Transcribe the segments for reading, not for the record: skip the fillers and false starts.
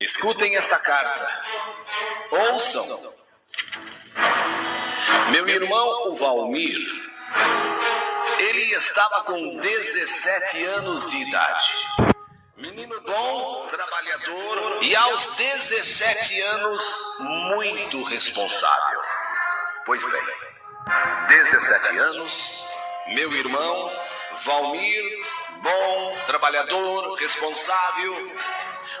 Escutem esta carta. Ouçam. Meu irmão, o Valmir, ele estava com 17 anos de idade. Menino bom, trabalhador e aos 17 anos muito responsável. Pois bem, 17 anos, meu irmão, Valmir, bom, trabalhador, responsável.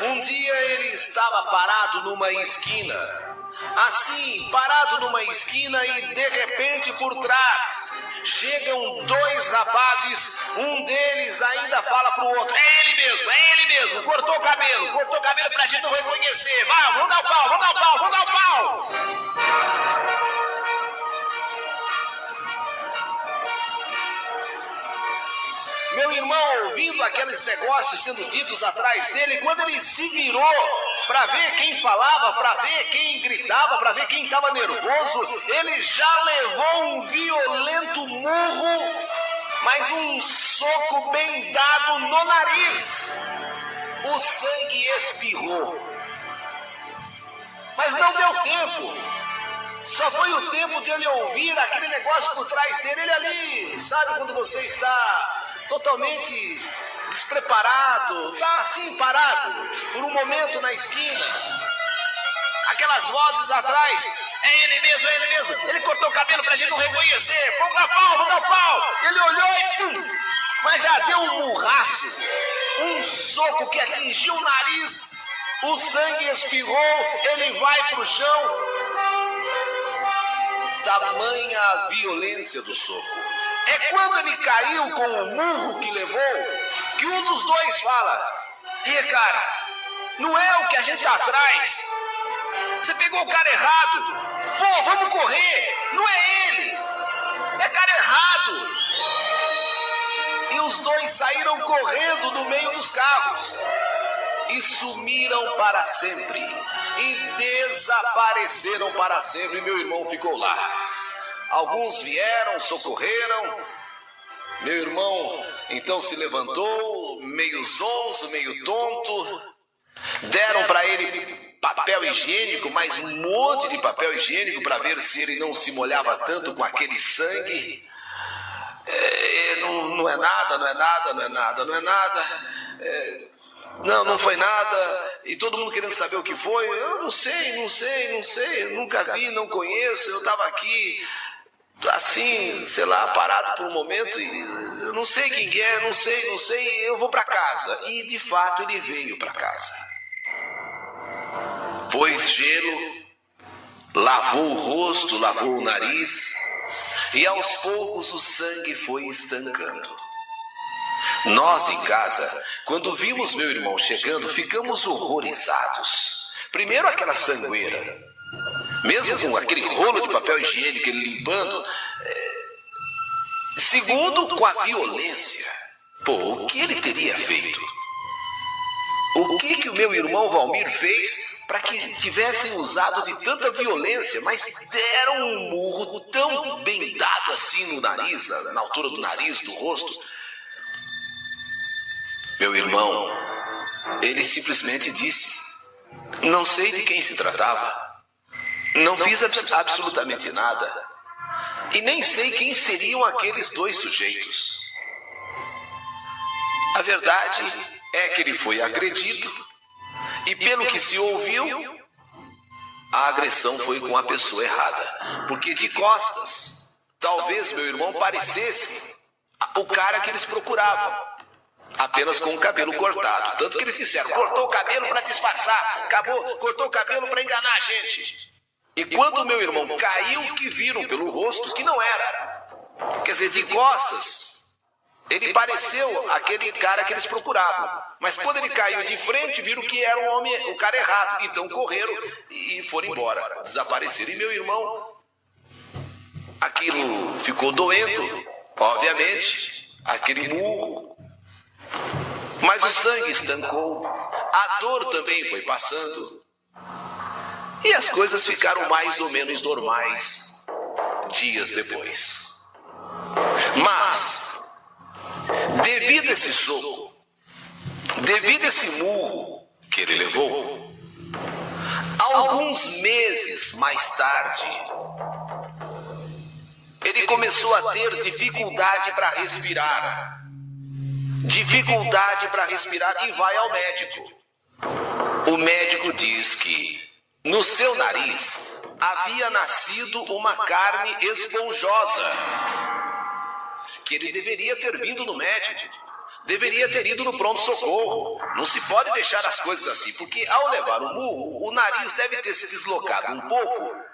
Um dia ele estava parado numa esquina. Assim, parado numa esquina e de repente por trás chegam dois rapazes, um deles ainda fala pro outro: é ele mesmo, cortou o cabelo pra gente não reconhecer. Vai, vamos dar o pau. Meu irmão, ouvindo aqueles negócios sendo ditos atrás dele, quando ele se virou para ver quem falava, para ver quem gritava, para ver quem estava nervoso, ele já levou um violento murro, mas um soco bem dado no nariz. O sangue espirrou. Mas não deu tempo. Só foi o tempo de ele ouvir aquele negócio por trás dele. Ele ali, sabe quando você está totalmente despreparado, tá assim parado, por um momento na esquina. Aquelas vozes atrás: é ele mesmo, ele cortou o cabelo pra gente não reconhecer, vamos dar o pau. Ele olhou e pum, mas já deu um murraço, um soco que atingiu o nariz, o sangue espirrou, ele vai pro chão. Tamanha a violência do soco. É quando ele caiu com o murro que levou, que um dos dois fala: e cara, não é o que a gente tá atrás. Você pegou o cara errado. Pô, vamos correr. Não é ele. É cara errado. E os dois saíram correndo no meio dos carros. E sumiram para sempre. E desapareceram para sempre. E meu irmão ficou lá. Alguns vieram, socorreram. Meu irmão então se levantou, meio zonzo, meio tonto. Deram para ele papel higiênico, mais um monte de papel higiênico para ver se ele não se molhava tanto com aquele sangue. Não é nada. Não foi nada. E todo mundo querendo saber o que foi. Eu não sei. Eu nunca vi, não conheço. Eu estava aqui assim, sei lá, parado por um momento e eu não sei quem que é, não sei, eu vou para casa. E de fato ele veio para casa. Pôs gelo, lavou o rosto, lavou o nariz e aos poucos o sangue foi estancando. Nós em casa, quando vimos meu irmão chegando, ficamos horrorizados. Primeiro aquela sangueira. Mesmo com aquele rolo de papel higiênico ele limpando. Segundo, com a violência. Pô, o que ele teria feito? O que o meu irmão Valmir fez para que tivessem usado de tanta violência, mas deram um murro tão bem dado assim no nariz, na altura do nariz, do rosto? Meu irmão, ele simplesmente disse: não sei de quem se tratava. Não fiz absolutamente nada. E nem sei quem seriam aqueles dois sujeitos. A verdade é que ele foi agredido. E pelo que se ouviu, a agressão foi com a pessoa errada. Porque de costas, talvez meu irmão parecesse o cara que eles procuravam. Apenas com o cabelo cortado. Tanto que eles disseram: cortou o cabelo para disfarçar. Cortou o cabelo para enganar a gente. E quando meu irmão caiu, que viram pelo rosto que não era. Quer dizer, de costas, ele pareceu aquele cara que eles procuravam. Mas quando ele caiu de frente, viram que era o cara errado. Então correram e foram embora, desapareceram. E meu irmão, aquilo ficou doendo, obviamente, aquele murro. Mas o sangue estancou, a dor também foi passando. E as coisas ficaram mais ou menos normais dias depois. Mas, devido a esse soco, devido a esse murro que ele levou, Alguns meses mais tarde, ele começou a ter dificuldade para respirar. Dificuldade para respirar e vai ao médico. O médico diz que no seu nariz havia nascido uma carne esponjosa, que ele deveria ter vindo no médico, deveria ter ido no pronto-socorro. Não se pode deixar as coisas assim, porque ao levar o murro, o nariz deve ter se deslocado um pouco.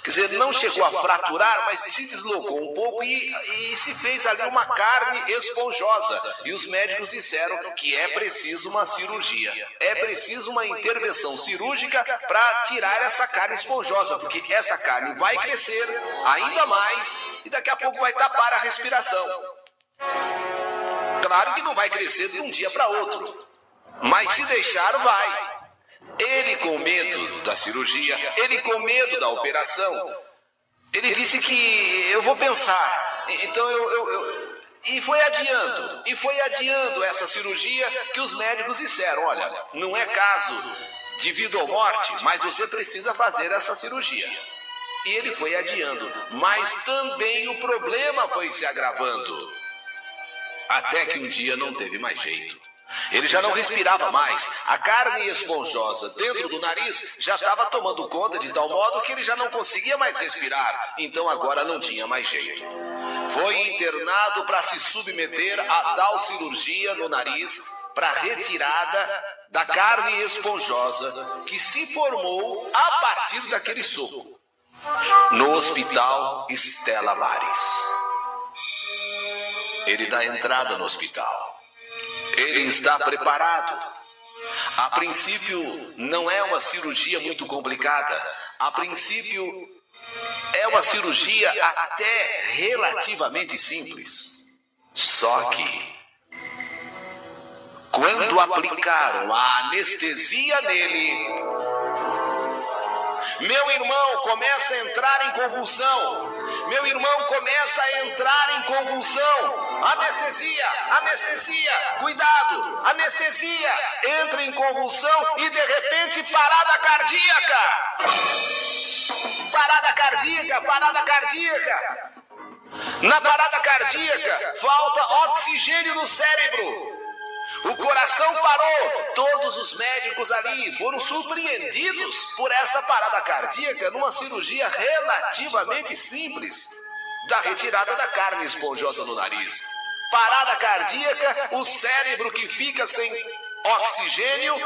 Quer dizer, não chegou a fraturar, mas se deslocou um pouco e se fez ali uma carne esponjosa. E os médicos disseram que é preciso uma cirurgia. É preciso uma intervenção cirúrgica para tirar essa carne esponjosa, porque essa carne vai crescer ainda mais e daqui a pouco vai tapar a respiração. Claro que não vai crescer de um dia para outro, mas se deixar, vai. Ele com medo da cirurgia, ele com medo da operação, ele disse que eu vou pensar. Então e foi adiando essa cirurgia, que os médicos disseram, olha, não é caso de vida ou morte, mas você precisa fazer essa cirurgia. E ele foi adiando, mas também o problema foi se agravando, até que um dia não teve mais jeito. Ele já não respirava mais. A carne esponjosa dentro do nariz já estava tomando conta de tal modo que ele já não conseguia mais respirar. Então agora não tinha mais jeito. Foi internado para se submeter a tal cirurgia no nariz para retirada da carne esponjosa que se formou a partir daquele soco. No hospital Stella Maris. Ele dá entrada no hospital. Ele está preparado. A princípio, não é uma cirurgia muito complicada. A princípio, é uma cirurgia até relativamente simples. Só que, quando aplicaram a anestesia nele, meu irmão começa a entrar em convulsão. Meu irmão começa a entrar em convulsão. Anestesia, anestesia, cuidado, anestesia. Entra em convulsão e de repente parada cardíaca. Parada cardíaca, parada cardíaca. Na parada cardíaca, falta oxigênio no cérebro. O coração parou. Todos os médicos ali foram surpreendidos por esta parada cardíaca numa cirurgia relativamente simples da retirada da carne esponjosa no nariz. Parada cardíaca, o cérebro que fica sem oxigênio.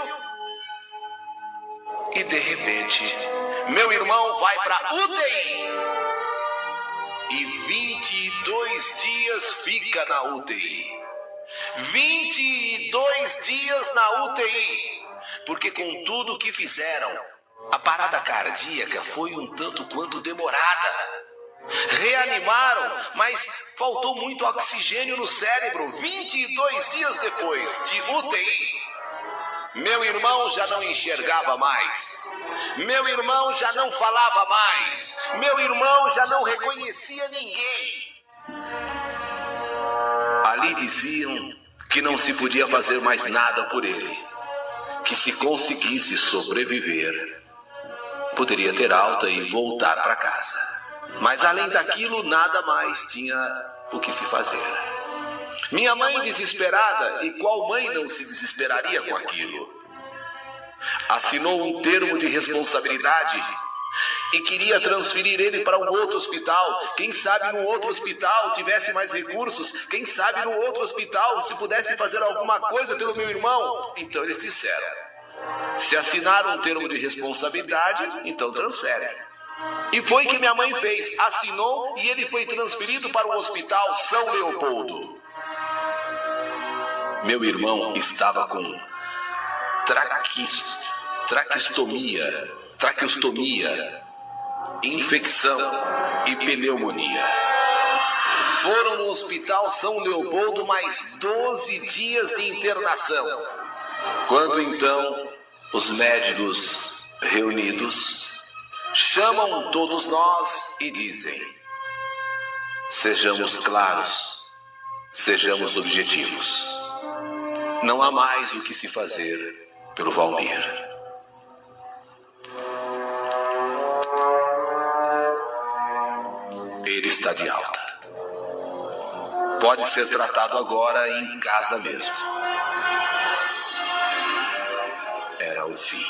E de repente, meu irmão vai para UTI. E 22 dias fica na UTI. 22 dias na UTI, porque com tudo que fizeram, a parada cardíaca foi um tanto quanto demorada. Reanimaram, mas faltou muito oxigênio no cérebro. 22 dias depois de UTI, meu irmão já não enxergava mais. Meu irmão já não falava mais. Meu irmão já não reconhecia ninguém. Ali diziam que não se podia fazer mais nada por ele, que se conseguisse sobreviver, poderia ter alta e voltar para casa. Mas além daquilo, nada mais tinha o que se fazer. Minha mãe desesperada, e qual mãe não se desesperaria com aquilo, assinou um termo de responsabilidade e queria transferir ele para um outro hospital. Quem sabe no outro hospital tivesse mais recursos. Quem sabe no outro hospital se pudesse fazer alguma coisa pelo meu irmão. Então eles disseram, se assinaram um termo de responsabilidade, então transfere. E foi que minha mãe fez, assinou e ele foi transferido para o Hospital São Leopoldo. Meu irmão estava com traqueostomia, infecção e pneumonia. Foram no Hospital São Leopoldo mais 12 dias de internação. Quando então os médicos reunidos chamam todos nós e dizem, sejamos claros, sejamos objetivos. Não há mais o que se fazer pelo Valmir. ele está de alta. Pode ser tratado agora em casa mesmo. Era o fim.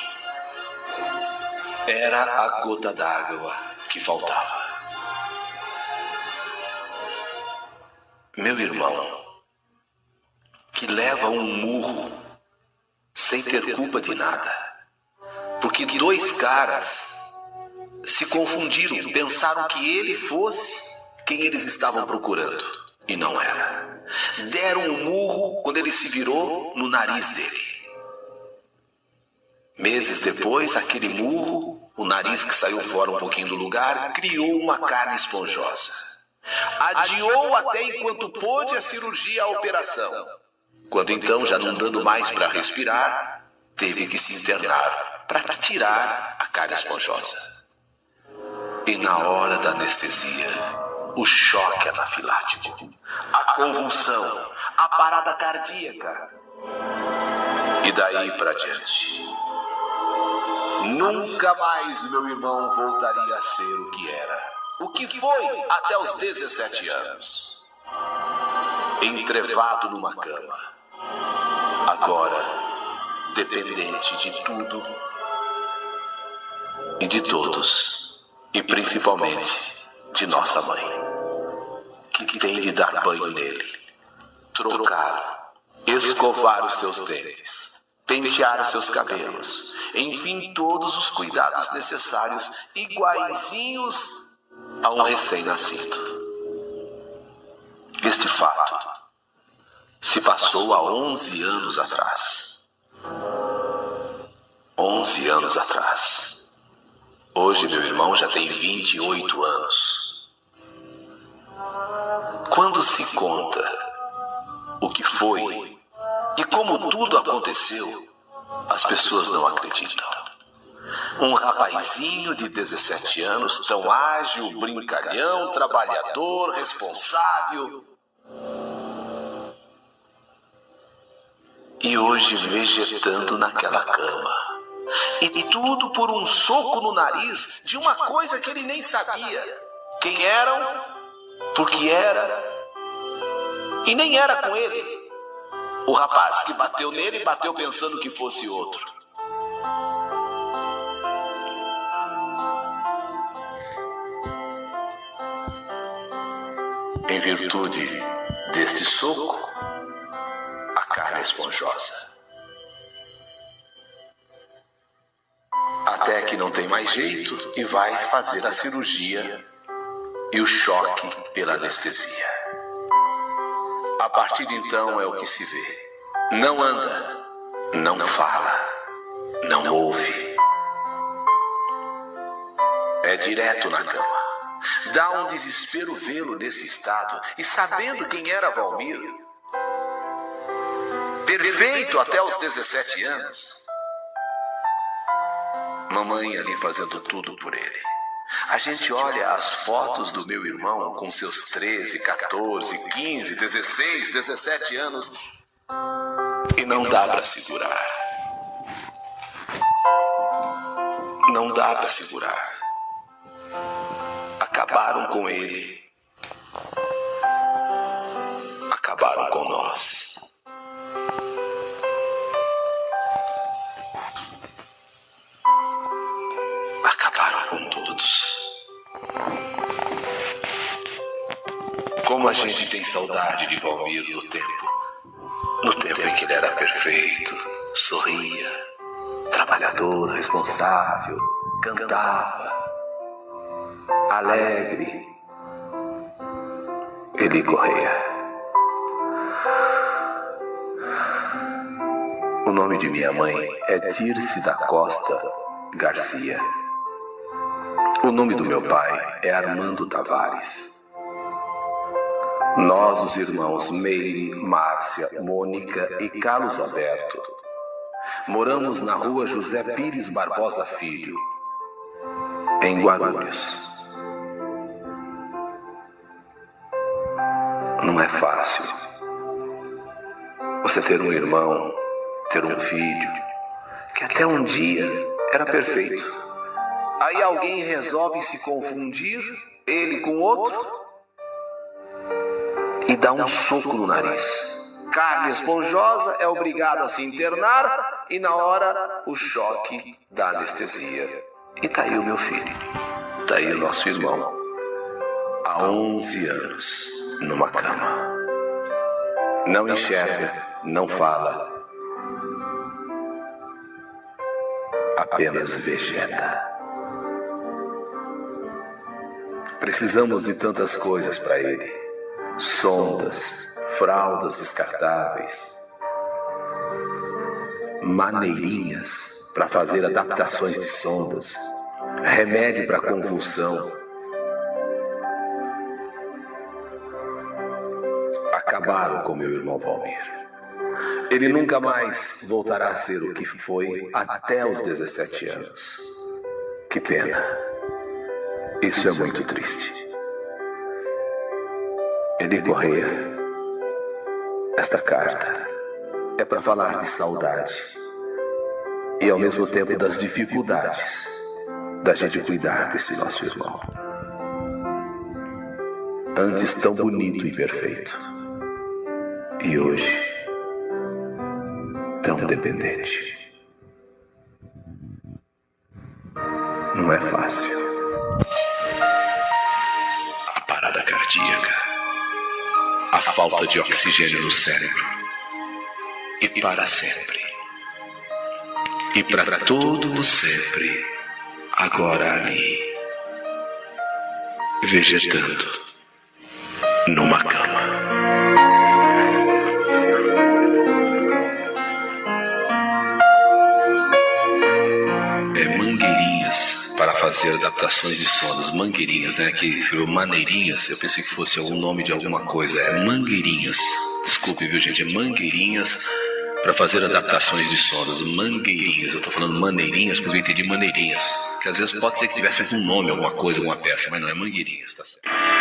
Era a gota d'água que faltava. Meu irmão, que leva um murro sem ter culpa de nada, porque dois caras se confundiram, pensaram que ele fosse quem eles estavam procurando, e não era. Deram um murro quando ele se virou no nariz dele. Meses depois, aquele murro, o nariz que saiu fora um pouquinho do lugar, criou uma carne esponjosa. Adiou até enquanto pôde a cirurgia, a operação. Quando então, já não dando mais para respirar, teve que se internar para tirar a carne esponjosa. E na hora da anestesia, o choque anafilático, a convulsão, a parada cardíaca. E daí para diante, nunca mais meu irmão voltaria a ser o que era. O que foi até os 17 anos. Entrevado numa cama. Agora, dependente de tudo e de todos. E principalmente de nossa mãe, que tem de dar banho nele, trocá-lo, escovar os seus dentes, pentear os seus cabelos, enfim, todos os cuidados necessários, iguaizinhos a um recém-nascido. Este fato se passou há 11 anos atrás. 11 anos atrás. Hoje meu irmão já tem 28 anos. Quando se conta o que foi e como tudo aconteceu, as pessoas não acreditam. Um rapazinho de 17 anos, tão ágil, brincalhão, trabalhador, responsável. E hoje vegetando naquela cama. E tudo por um soco no nariz de uma coisa que ele nem sabia. Quem eram, por que era, e nem era com ele. O rapaz que bateu nele, bateu pensando que fosse outro. Em virtude deste soco, a carne é esponjosa. Até que não tem mais jeito e vai fazer a cirurgia e o choque pela anestesia. A partir de então é o que se vê. Não anda, não fala, não ouve. É direto na cama. Dá um desespero vê-lo nesse estado e sabendo quem era Valmir. Perfeito até os 17 anos. Mamãe ali fazendo tudo por ele. A gente olha as fotos do meu irmão com seus 13, 14, 15, 16, 17 anos e não dá para segurar. Não dá para segurar. Acabaram com ele. Acabaram com nós. Acabaram com todos. Como a gente tem saudade de Valmir no tempo em que ele era perfeito, sorria, trabalhador, responsável, cantava, alegre. Eli Correia. O nome de minha mãe é Dirce da Costa Garcia. O nome do meu pai é Armando Tavares. Nós, os irmãos Meire, Márcia, Mônica e Carlos Alberto, moramos na rua José Pires Barbosa Filho, em Guarulhos. Não é fácil você ter um irmão, ter um filho, que até um dia era perfeito. Aí alguém resolve se confundir, ele com outro, e dá um soco no nariz. Carne esponjosa é obrigada a se internar e na hora o choque da anestesia. E tá aí o meu filho, tá aí o nosso irmão, há 11 anos, numa cama. Não enxerga, não fala, apenas vegeta. Precisamos de tantas coisas para ele: sondas, fraldas descartáveis, maneirinhas para fazer adaptações de sondas, remédio para convulsão. Acabaram com meu irmão Valmir. Ele nunca mais voltará a ser o que foi até os 17 anos. Que pena. Isso é muito triste. Eli Correia, esta carta é para falar de saudade e ao mesmo tempo das dificuldades da gente cuidar desse nosso irmão. Antes tão bonito e perfeito, e hoje tão dependente. Não é fácil. A parada cardíaca, a falta de oxigênio no cérebro, e para sempre, e para todo sempre, agora ali, vegetando numa cama. Mangueirinhas para fazer adaptações de sondas. Mangueirinhas, né? Que escreveu maneirinhas. Eu pensei que fosse algum nome de alguma coisa. É mangueirinhas. Desculpe, viu, gente? É mangueirinhas para fazer adaptações de sondas. Mangueirinhas. Eu tô falando maneirinhas porque eu entendi maneirinhas. Que às vezes pode ser que tivesse um nome, alguma coisa, alguma peça, mas não é mangueirinhas, tá certo?